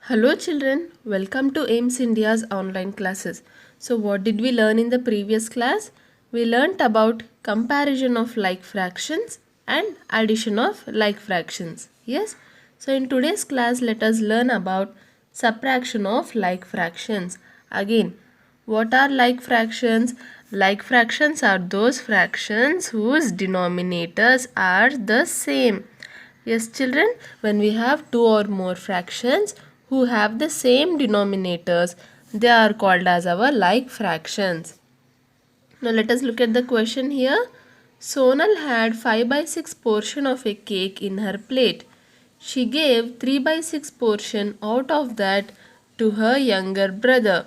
Hello children, welcome to AIMS India's online classes. So what did we learn in the previous class? We learnt about comparison of like fractions and addition of like fractions. Yes? So in today's class let us learn about subtraction of like fractions. Again, what are like fractions? Like fractions are those fractions whose denominators are the same. Yes, children, when we have two or more fractions who have the same denominators, they are called as our like fractions. Now let us look at the question here. Sonal had 5 by 6 portion of a cake in her plate. She gave 3 by 6 portion out of that to her younger brother.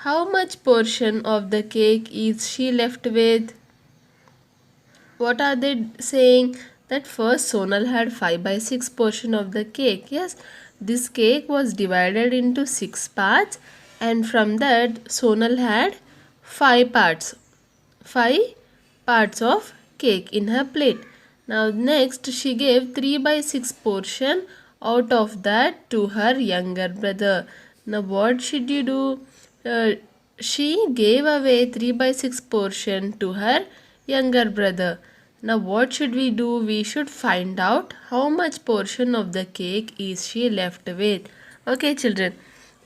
How much portion of the cake is she left with? What are they saying? That first Sonal had 5 by 6 portion of the cake. Yes, this cake was divided into 6 parts, and from that Sonal had 5 parts. 5 parts of cake in her plate. Now next she gave 3 by 6 portion out of that to her younger brother. Now what should you do? She gave away 3 by 6 portion to her younger brother. Now what should we do? We should find out how much portion of the cake is she left with. Okay children.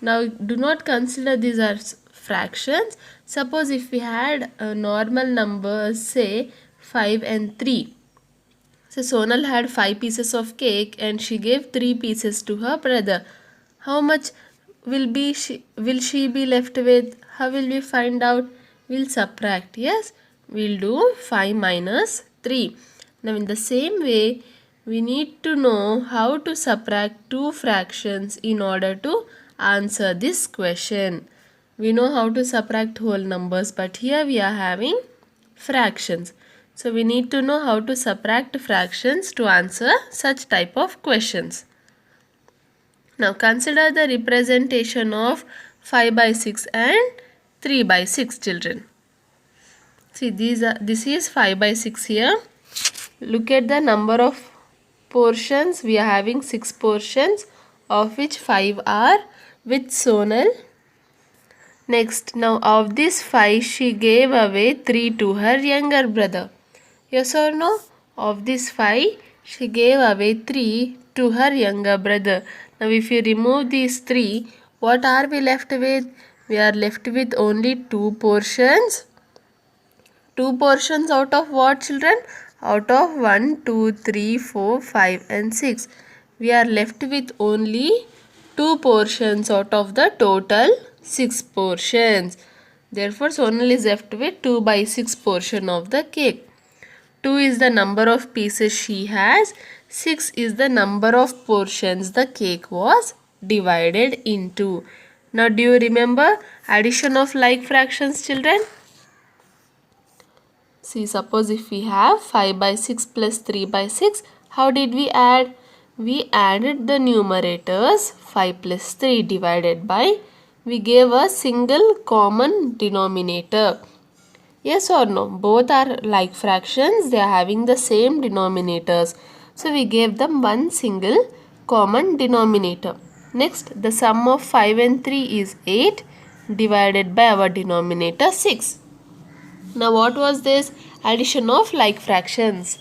Now do not consider these as fractions. Suppose if we had normal numbers, say 5 and 3. So Sonal had 5 pieces of cake and she gave 3 pieces to her brother. How much will she be left with? How will we find out? We'll subtract. Yes, we'll do 5 minus 3. Now in the same way, we need to know how to subtract two fractions in order to answer this question. We know how to subtract whole numbers, but here we are having fractions. So we need to know how to subtract fractions to answer such type of questions. Now consider the representation of 5 by 6 and 3 by 6 children. See this is 5 by 6 here. Look at the number of portions. We are having 6 portions, of which 5 are with Sonal. Next, now of this 5 she gave away 3 to her younger brother. Yes or no? Of this 5 she gave away 3 to her younger brother. Now if you remove these 3, what are we left with? We are left with only 2 portions. 2 portions out of what children? Out of 1, 2, 3, 4, 5 and 6. We are left with only 2 portions out of the total 6 portions. Therefore Sonal is left with 2 by 6 portion of the cake. 2 is the number of pieces she has. 6 is the number of portions the cake was divided into. Now do you remember addition of like fractions children? See, suppose if we have 5 by 6 plus 3 by 6, how did we add? We added the numerators 5 plus 3 divided by, we gave a single common denominator. Yes or no? Both are like fractions, they are having the same denominators. So we gave them one single common denominator. Next, the sum of 5 and 3 is 8 divided by our denominator 6. Now what was this? Addition of like fractions.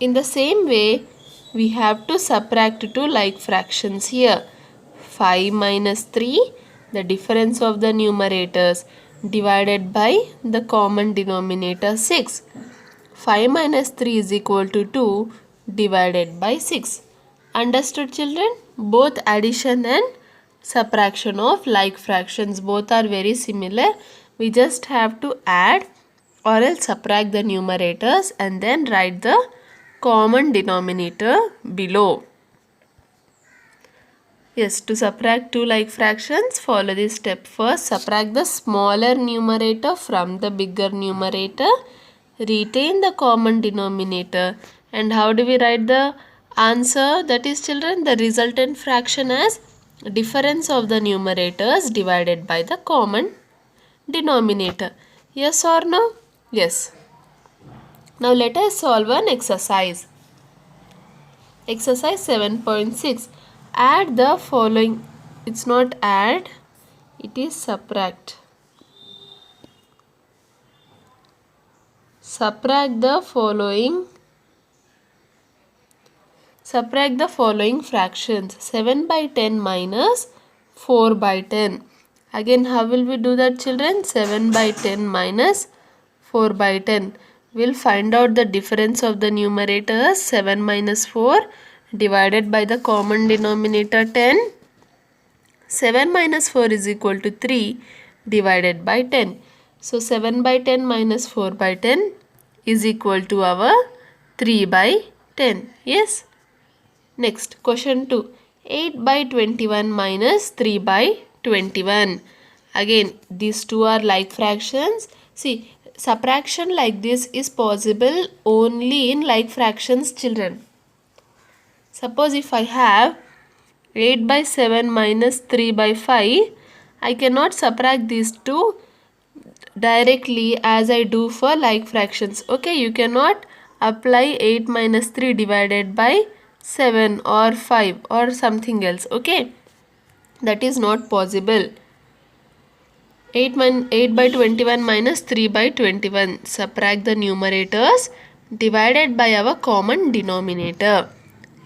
In the same way, we have to subtract two like fractions here. 5 minus 3, the difference of the numerators, divided by the common denominator 6. 5 minus 3 is equal to 2 divided by 6. Understood children? Both addition and subtraction of like fractions, both are very similar. We just have to add or else subtract the numerators and then write the common denominator below. Yes, to subtract two like fractions, follow this step. First, subtract the smaller numerator from the bigger numerator. Retain the common denominator. And how do we write the answer? That is children, the resultant fraction as difference of the numerators divided by the common denominator. Yes or no? Yes. Now let us solve an exercise. Exercise 7.6. Add the following. It's not add, it is subtract. Subtract the following fractions. 7 by 10 minus 4 by 10. Again, how will we do that, children? 7 by 10 minus 4 by 10. We'll find out the difference of the numerators. 7 minus 4 divided by the common denominator 10. 7 minus 4 is equal to 3 divided by 10. So 7 by 10 minus 4 by 10 is equal to our 3 by 10. Yes. Next, question 2. 8 by 21 minus 3 by 21. Again, these two are like fractions. See, subtraction like this is possible only in like fractions, children. Suppose if I have 8 by 7 minus 3 by 5, I cannot subtract these two directly as I do for like fractions. Okay, you cannot apply 8 minus 3 divided by 7 or 5 or something else. Okay, that is not possible. 8 by 21 minus 3 by 21. Subtract the numerators divided by our common denominator.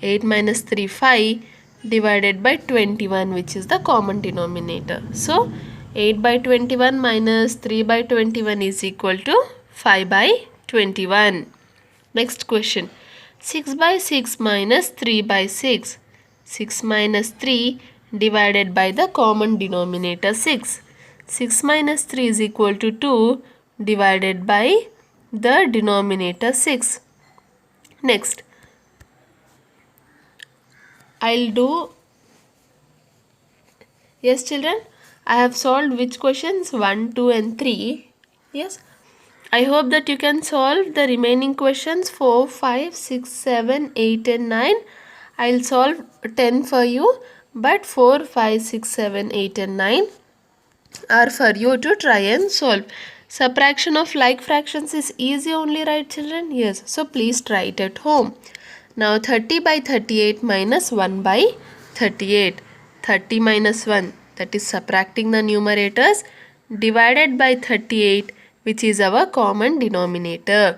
8 minus 3, 5 divided by 21, which is the common denominator. So 8 by 21 minus 3 by 21 is equal to 5 by 21. Next question. 6 by 6 minus 3 by 6. 6 minus 3 divided by the common denominator 6. 6 minus 3 is equal to 2 divided by the denominator 6. Next, I'll do. Yes, children, I have solved which questions? 1, 2 and 3. Yes. I hope that you can solve the remaining questions 4, 5, 6, 7, 8 and 9. I'll solve 10 for you, but 4, 5, 6, 7, 8 and 9 are for you to try and solve. Subtraction of like fractions is easy only, right, children? Yes. So please try it at home. Now 30 by 38 minus 1 by 38. 30 minus 1, that is subtracting the numerators, divided by 38, which is our common denominator.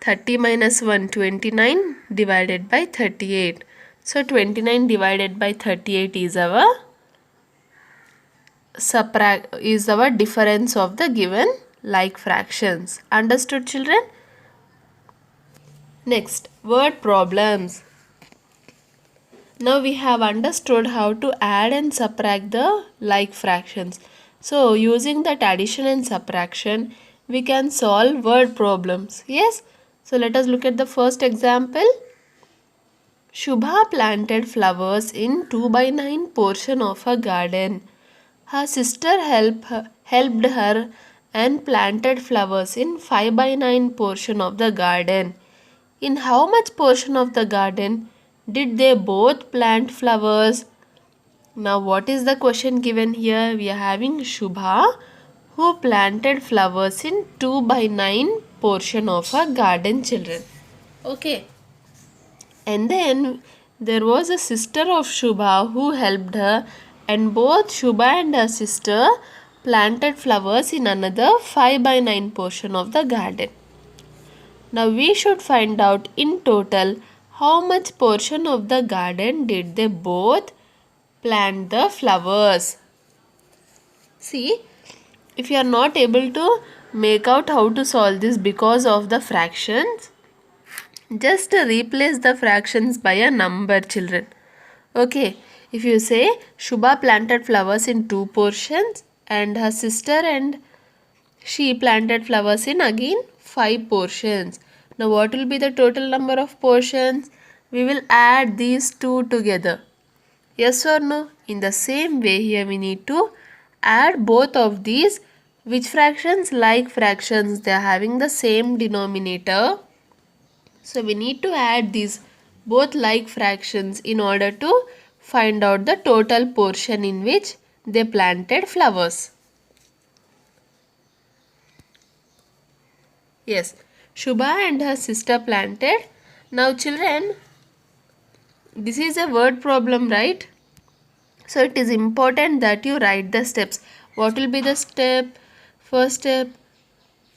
30 minus 1, 29 divided by 38. So 29 divided by 38 is our difference of the given like fractions. Understood, children? Next, word problems. Now we have understood how to add and subtract the like fractions. So using that addition and subtraction, we can solve word problems. Yes? So let us look at the first example. Shubha planted flowers in 2 by 9 portion of her garden. Her sister helped her and planted flowers in 5 by 9 portion of the garden. In how much portion of the garden did they both plant flowers? Now what is the question given here? We are having Shubha who planted flowers in 2 by 9 portion of her garden, children. Okay. And then there was a sister of Shubha who helped her, and both Shubha and her sister planted flowers in another 5 by 9 portion of the garden. Now we should find out in total how much portion of the garden did they both plant the flowers. See, if you are not able to make out how to solve this because of the fractions, just replace the fractions by a number, children. Okay, if you say Shubha planted flowers in 2 portions and her sister and she planted flowers in again 5 portions. Now what will be the total number of portions? We will add these two together. Yes or no? In the same way here we need to add both of these. Which fractions? Like fractions. They are having the same denominator. So we need to add these both like fractions in order to find out the total portion in which they planted flowers. Yes, Shubha and her sister planted. Now children, This is a word problem, right? So it is important that you write the steps. What will be the step? First step,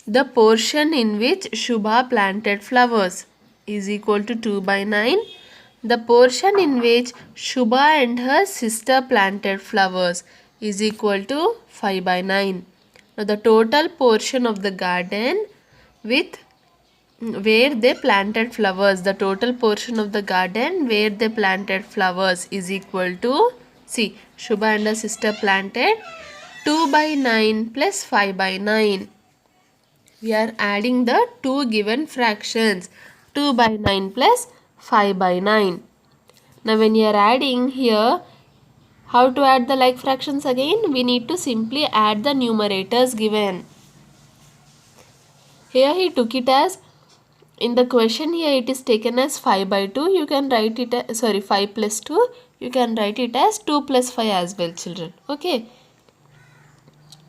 the portion in which Shubha planted flowers is equal to 2 by 9. The portion in which Shubha and her sister planted flowers is equal to 5 by 9. Now the total portion of the garden with where they planted flowers, the total portion of the garden where they planted flowers is equal to, see, Shubha and her sister planted 2 by 9 plus 5 by 9. We are adding the two given fractions, 2 by 9 plus 5 by 9. Now when you are adding here, how to add the like fractions again? We need to simply add the numerators given. Here he took it as, in the question here it is taken as 5 by 2. You can write it as, 5 plus 2. You can write it as 2 plus 5 as well, children. Okay.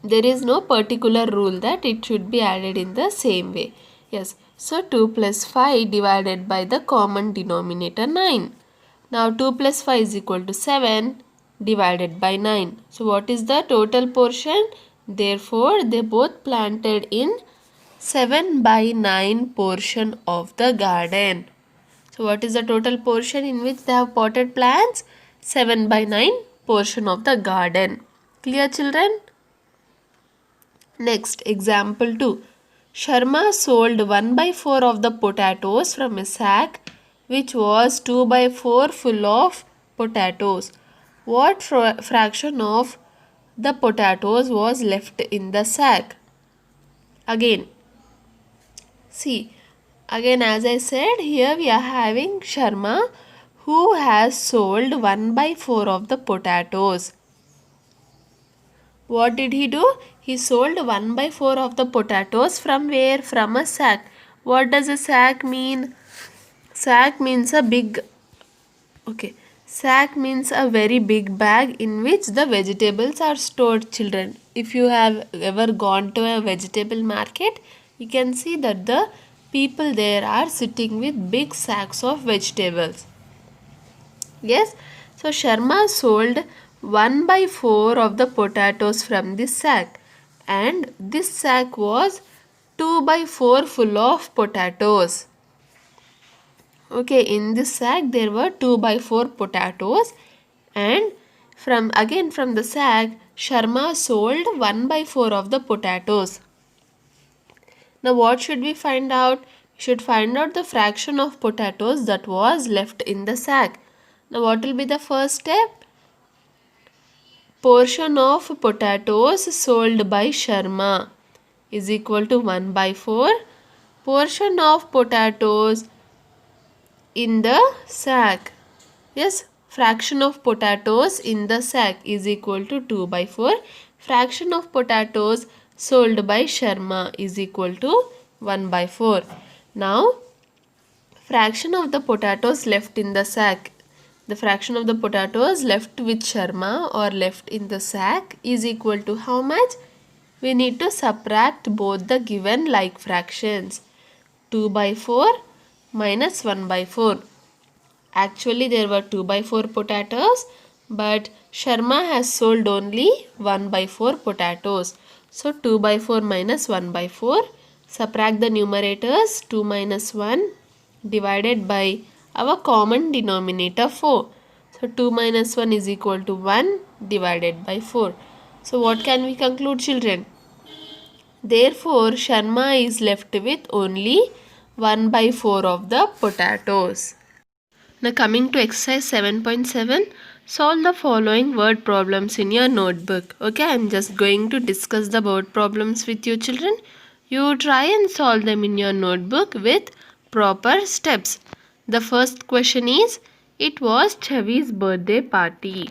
There is no particular rule that it should be added in the same way. Yes. So 2 plus 5 divided by the common denominator 9. Now 2 plus 5 is equal to 7 divided by 9. So what is the total portion? Therefore they both planted in 7 by 9 portion of the garden. So what is the total portion in which they have potted plants? 7 by 9 portion of the garden. Clear, children? Next, example 2. Sharma sold 1 by 4 of the potatoes from a sack which was 2 by 4 full of potatoes. What fraction of the potatoes was left in the sack? Again, see, again as I said, here we are having Sharma who has sold 1 by 4 of the potatoes. What did he do? He sold 1 by 4 of the potatoes from where? From a sack. What does a sack mean? Sack means a big, okay, sack means a very big bag in which the vegetables are stored, children. If you have ever gone to a vegetable market, you can see that the people there are sitting with big sacks of vegetables. Yes, so Sharma sold 1 by 4 of the potatoes from this sack, and this sack was 2 by 4 full of potatoes. Okay, in this sack there were 2 by 4 potatoes, and from the sack Sharma sold 1 by 4 of the potatoes. Now what should we find out? We should find out the fraction of potatoes that was left in the sack. Now what will be the first step? Portion of potatoes sold by Sharma is equal to 1 by 4. Portion of potatoes in the sack. Yes, fraction of potatoes in the sack is equal to 2 by 4. Fraction of potatoes sold by Sharma is equal to 1 by 4. Now, fraction of the potatoes left in the sack. The fraction of the potatoes left with Sharma or left in the sack is equal to how much? We need to subtract both the given like fractions. 2 by 4 minus 1 by 4. Actually there were 2 by 4 potatoes, but Sharma has sold only 1 by 4 potatoes. So 2 by 4 minus 1 by 4. Subtract the numerators. 2 minus 1 divided by our common denominator 4. So 2 minus 1 is equal to 1 divided by 4. So what can we conclude, children? Therefore Sharma is left with only 1 by 4 of the potatoes. Now coming to exercise 7.7, solve the following word problems in your notebook. Okay, I am just going to discuss the word problems with you, children. You try and solve them in your notebook with proper steps. The first question is, it was Chavi's birthday party.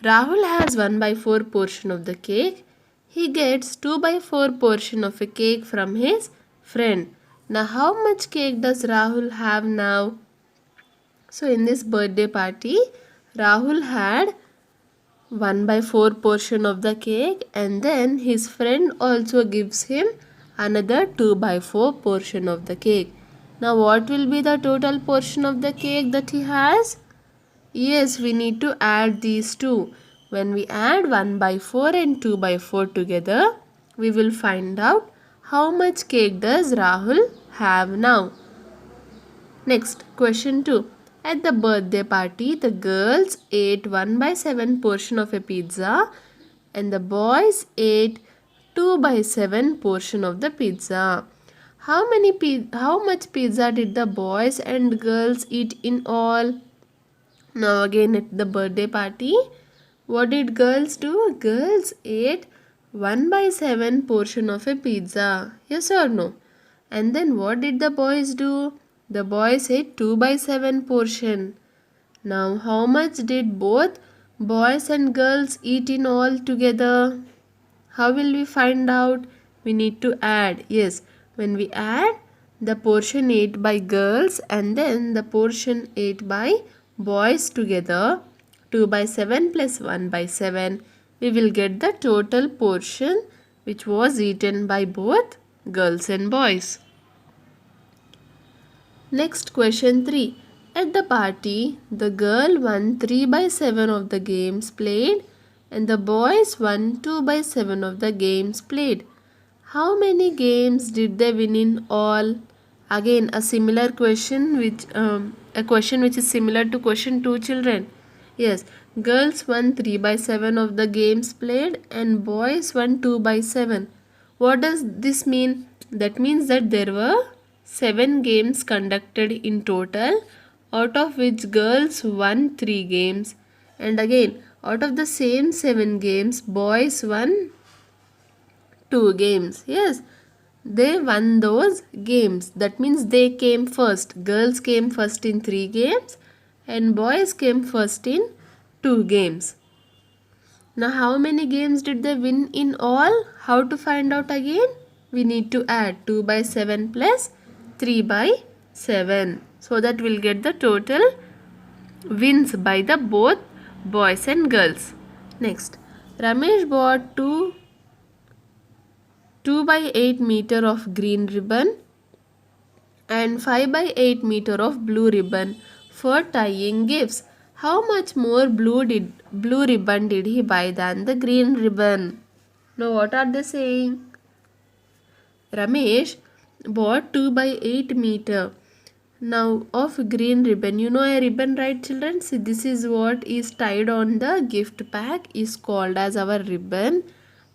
Rahul has 1 by 4 portion of the cake. He gets 2 by 4 portion of a cake from his friend. Now how much cake does Rahul have now? So in this birthday party, Rahul had 1 by 4 portion of the cake, and then his friend also gives him another 2 by 4 portion of the cake. Now what will be the total portion of the cake that he has? Yes, we need to add these two. When we add 1 by 4 and 2 by 4 together, we will find out how much cake does Rahul have now. Next, question 2. At the birthday party, the girls ate 1 by 7 portion of a pizza and the boys ate 2 by 7 portion of the pizza. How much pizza did the boys and girls eat in all? Now again at the birthday party, what did girls do? Girls ate 1 by 7 portion of a pizza. Yes or no? And then what did the boys do? The boys ate 2 by 7 portion. Now how much did both boys and girls eat in all together? How will we find out? We need to add. Yes, when we add the portion ate by girls and then the portion ate by boys together, 2 by 7 plus 1 by 7, we will get the total portion which was eaten by both girls and boys. Next, question 3. At the party, the girl won 3 by 7 of the games played and the boys won 2 by 7 of the games played. How many games did they win in all? Again, a similar question which is similar to question 2, children. Yes, girls won 3 by 7 of the games played and boys won 2 by 7. What does this mean? That means that there were 7 games conducted in total, out of which girls won 3 games. And again, out of the same 7 games, boys won 2 games. Yes, they won those games. That means they came first. Girls came first in 3 games and boys came first in 2 games. Now how many games did they win in all? How to find out again? We need to add 2 by 7 plus 3 by 7. So that we'll get the total wins by the both boys and girls. Next, Ramesh bought 2 by 8 meter of green ribbon and 5 by 8 meter of blue ribbon for tying gifts. How much more blue ribbon did he buy than the green ribbon? Now what are they saying? Ramesh bought 2 by 8 meter now of green ribbon. You know a ribbon, right, children? See, this is what is tied on the gift pack is called as our ribbon,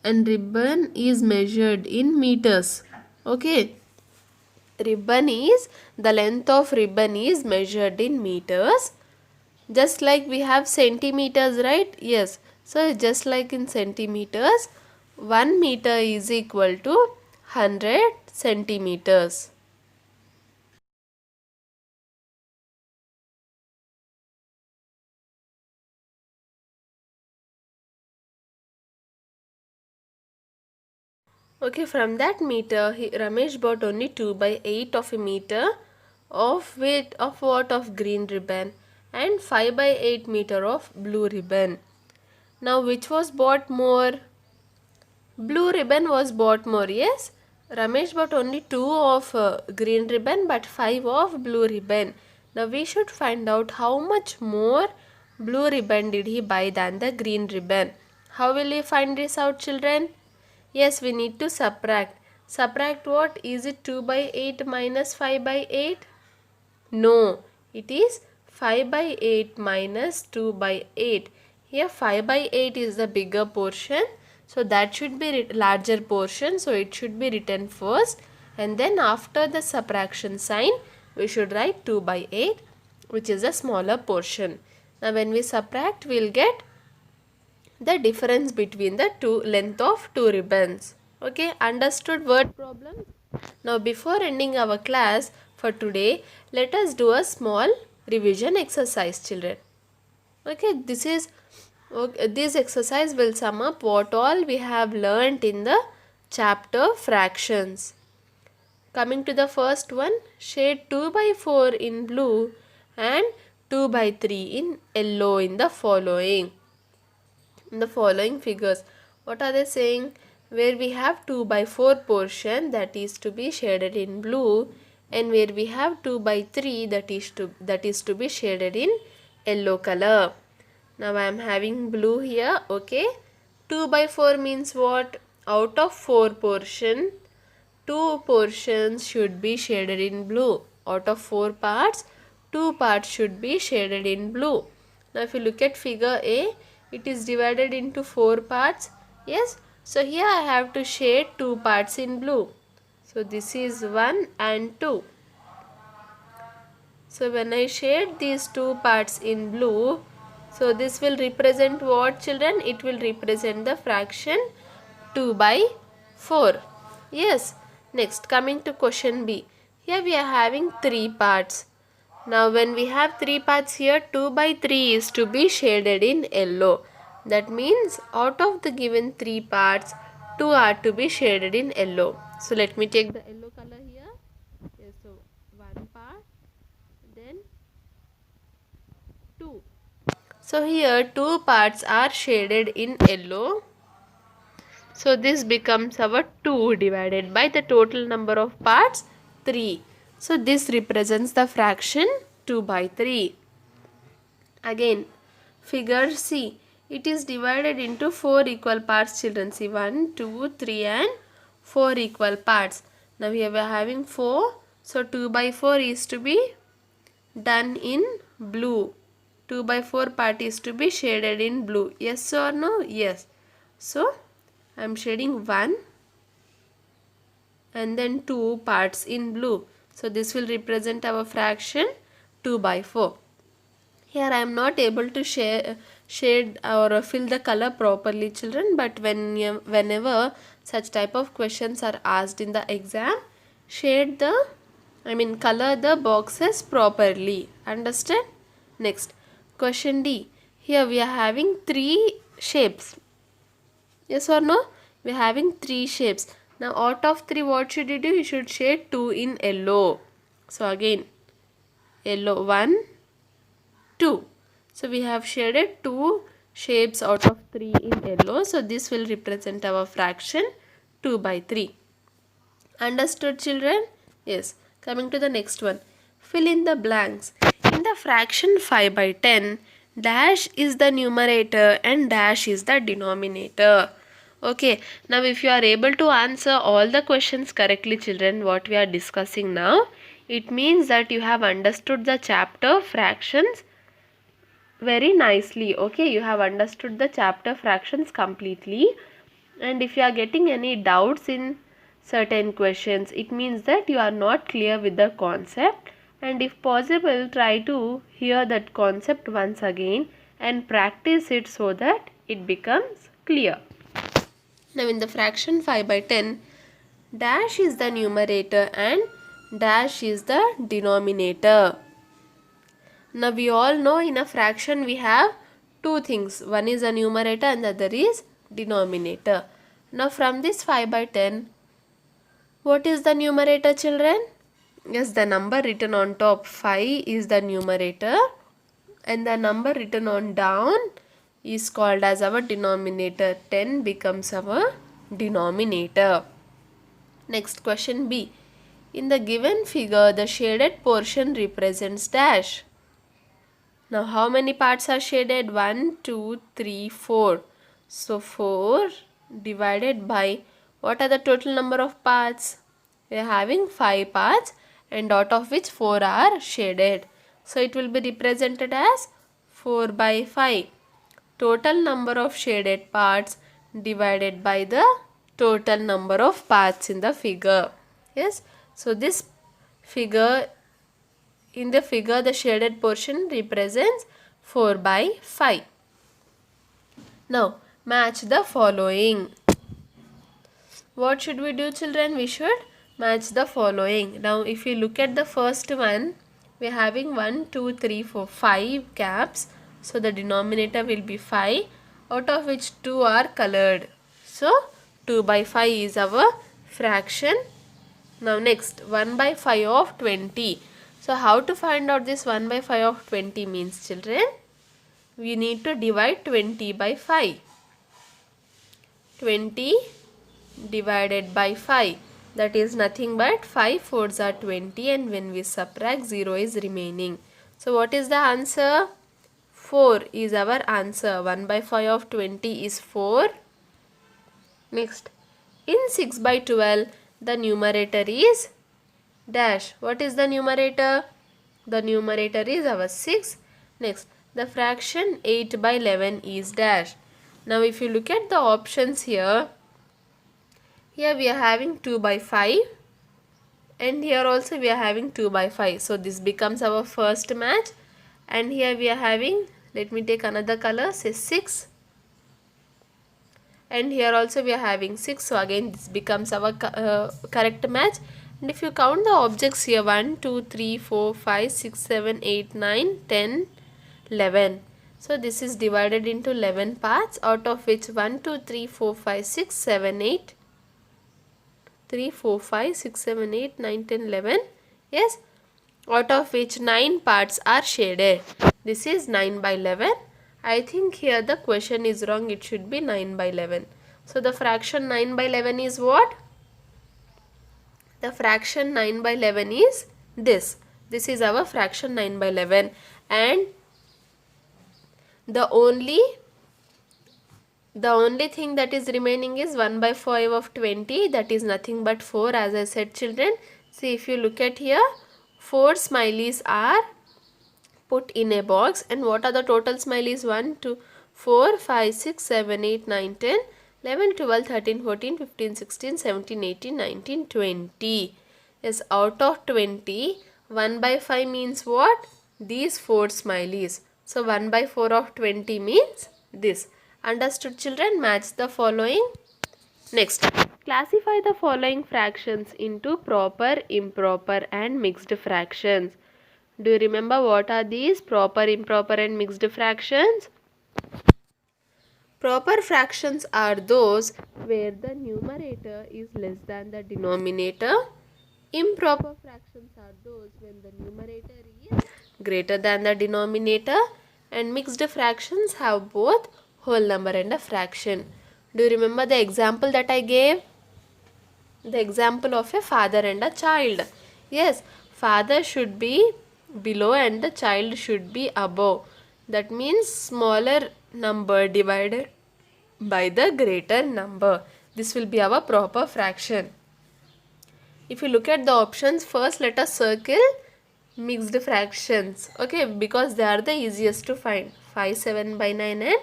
and ribbon is measured in meters. Okay, ribbon is the length of ribbon is measured in meters, just like we have centimeters, right? Yes, so just like in centimeters, 1 meter is equal to 100 centimeters. Okay, from that meter, Ramesh bought only 2 by 8 of a meter of weight of what of green ribbon and 5 by 8 meter of blue ribbon. Now which was bought more? Blue ribbon was bought more, yes. Ramesh bought only 2 of green ribbon but 5 of blue ribbon. Now we should find out how much more blue ribbon did he buy than the green ribbon. How will you find this out, children? Yes, we need to subtract. Subtract what? Is it 2 by 8 minus 5 by 8? No, it is 5 by 8 minus 2 by 8. Here 5 by 8 is the bigger portion. So that should be larger portion. So it should be written first. And then after the subtraction sign, we should write 2 by 8, which is a smaller portion. Now when we subtract, we will get the difference between the length of two ribbons. Okay, understood word problem? Now before ending our class for today, let us do a small revision exercise, children. Okay, this exercise will sum up what all we have learnt in the chapter fractions. Coming to the first one, shade 2 by 4 in blue and 2 by 3 in yellow in the following figures. What are they saying? Where we have 2 by 4 portion, that is to be shaded in blue, and where we have 2 by 3, that is to be shaded in yellow color. Now I am having blue here. Okay. 2 by 4 means what? Out of 4 portion, 2 portions should be shaded in blue. Out of 4 parts, 2 parts should be shaded in blue. Now if you look at figure A, it is divided into 4 parts. Yes. So here I have to shade 2 parts in blue. So this is 1 and 2. So when I shade these 2 parts in blue, so this will represent what, children? It will represent the fraction 2 by 4. Yes. Next, coming to question B. Here we are having 3 parts. Now when we have 3 parts here, 2 by 3 is to be shaded in yellow. That means out of the given 3 parts, 2 are to be shaded in yellow. So let me take the yellow color here. Yes, so 1 part, then 2. So here 2 parts are shaded in yellow. So this becomes our 2 divided by the total number of parts 3. So this represents the fraction 2 by 3. Again, figure C. It is divided into 4 equal parts, children. See, 1, 2, 3 and 4 equal parts. Now here we are having 4. So 2 by 4 is to be done in blue. 2 by 4 part is to be shaded in blue. Yes or no? Yes. So I am shading 1 and then 2 parts in blue. So this will represent our fraction 2 by 4. Here I am not able to shade or fill the color properly, children, but whenever such type of questions are asked in the exam, color the boxes properly. Understand? Next, question D. Here we are having 3 shapes. Yes or no? We are having 3 shapes. Now out of 3, what should you do? You should shade 2 in yellow. So again, yellow 1, 2. So we have shaded 2 shapes out of 3 in yellow. So this will represent our fraction 2 by 3. Understood, children? Yes. Coming to the next one. Fill in the blanks. In the fraction 5 by 10, dash is the numerator and dash is the denominator. Okay. Now if you are able to answer all the questions correctly, children, what we are discussing now, it means that you have understood the chapter fractions very nicely. Okay, you have understood the chapter fractions completely, and if you are getting any doubts in certain questions, it means that you are not clear with the concept, and if possible try to hear that concept once again and practice it so that it becomes clear. Now in the fraction 5 by 10, dash is the numerator and dash is the denominator. Now we all know in a fraction we have 2 things. One is a numerator and the other is denominator. Now from this 5 by 10, what is the numerator, children? Yes, the number written on top 5 is the numerator and the number written on down is called as our denominator. 10 becomes our denominator. Next, question B. In the given figure, the shaded portion represents dash. Now how many parts are shaded? 1, 2, 3, 4. So 4 divided by, what are the total number of parts? We are having 5 parts and out of which 4 are shaded. So it will be represented as 4 by 5. Total number of shaded parts divided by the total number of parts in the figure. Yes. So this figure, in the figure the shaded portion represents 4 by 5. Now match the following. What should we do, children? We should match the following. Now if you look at the first one, we are having 1, 2, 3, 4, 5 caps. So the denominator will be 5, out of which 2 are colored. So 2 by 5 is our fraction. Now next, 1 by 5 of 20. So how to find out this 1 by 5 of 20 means, children? We need to divide 20 by 5. 20 divided by 5. That is nothing but 5 fours are 20, and when we subtract, 0 is remaining. So what is the answer? 4 is our answer. 1 by 5 of 20 is 4. Next, in 6 by 12, the numerator is dash. What is the numerator? The numerator is our 6. Next, the fraction 8 by 11 is dash. Now, if you look at the options here we are having 2 by 5 and here also we are having 2 by 5. So, this becomes our first match, and here we are having, let me take another color, say 6. And here also we are having 6, so again this becomes our correct match. And if you count the objects here, 1 2 3 4 5 6 7 8 9 10 11, so this is divided into 11 parts, out of which 1 2 3 4 5 6 7 8 3 4 5 6 7 8 9 10 11, yes, out of which 9 parts are shaded. This is 9 by 11. I think here the question is wrong. It should be 9 by 11. So, the fraction 9 by 11 is what? The fraction 9 by 11 is this. This is our fraction 9 by 11. And the only thing that is remaining is 1 by 5 of 20. That is nothing but 4, as I said, children. See, if you look at here, 4 smileys are put in a box, and what are the total smileys? 1 2 4 5 6 7 8 9 10 11 12 13 14 15 16 17 18 19 20. Yes, out of 20, 1 by 5 means what? These 4 smileys. So 1 by 4 of 20 means this. Understood, children? Match the following. Next, classify the following fractions into proper, improper and mixed fractions. Do you remember what are these proper, improper and mixed fractions? Proper fractions are those where the numerator is less than the denominator. Improper fractions are those when the numerator is greater than the denominator. And mixed fractions have both whole number and a fraction. Do you remember the example that I gave? The example of a father and a child. Yes, father should be below and the child should be above. That means smaller number divided by the greater number. This will be our proper fraction. If you look at the options, first let us circle mixed fractions. Okay, because they are the easiest to find. 5 7 by 9 and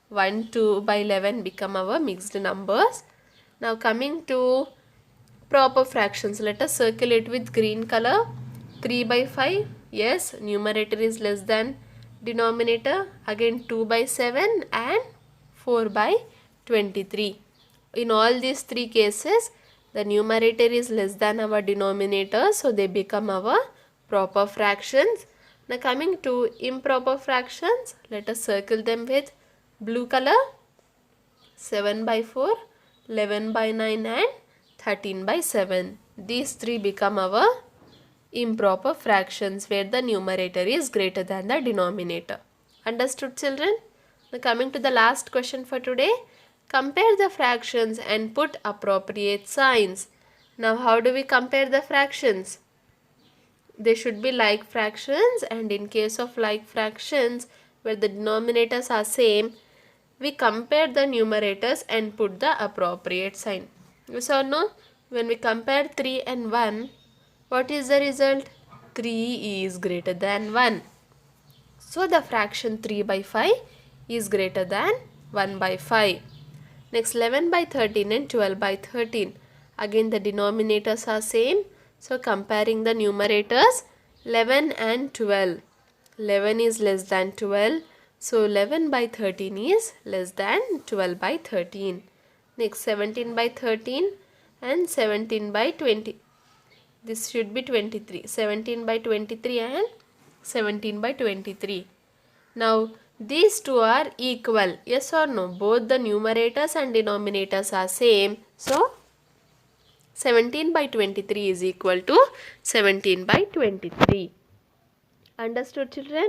1 2 by 11 become our mixed numbers. Now coming to proper fractions, let us circle it with green color. 3 by 5, yes, numerator is less than denominator. Again 2 by 7 and 4 by 23. In all these three cases, the numerator is less than our denominator, so they become our proper fractions. Now coming to improper fractions, let us circle them with blue color. 7 by 4, 11 by 9 and 13 by 7. These three become our improper fractions where the numerator is greater than the denominator. Understood, children? Now coming to the last question for today. Compare the fractions and put appropriate signs. Now how do we compare the fractions? They should be like fractions, and in case of like fractions where the denominators are same, we compare the numerators and put the appropriate sign. Yes or no? When we compare 3 and 1, what is the result? 3 is greater than 1. So the fraction 3 by 5 is greater than 1 by 5. Next, 11 by 13 and 12 by 13. Again the denominators are same. So comparing the numerators, 11 and 12. 11 is less than 12. So 11 by 13 is less than 12 by 13. Next, 17 by 13 and 17 by 20. This should be 23. 17 by 23 and 17 by 23. Now these two are equal. Yes or no? Both the numerators and denominators are same. So 17 by 23 is equal to 17 by 23. Understood, children?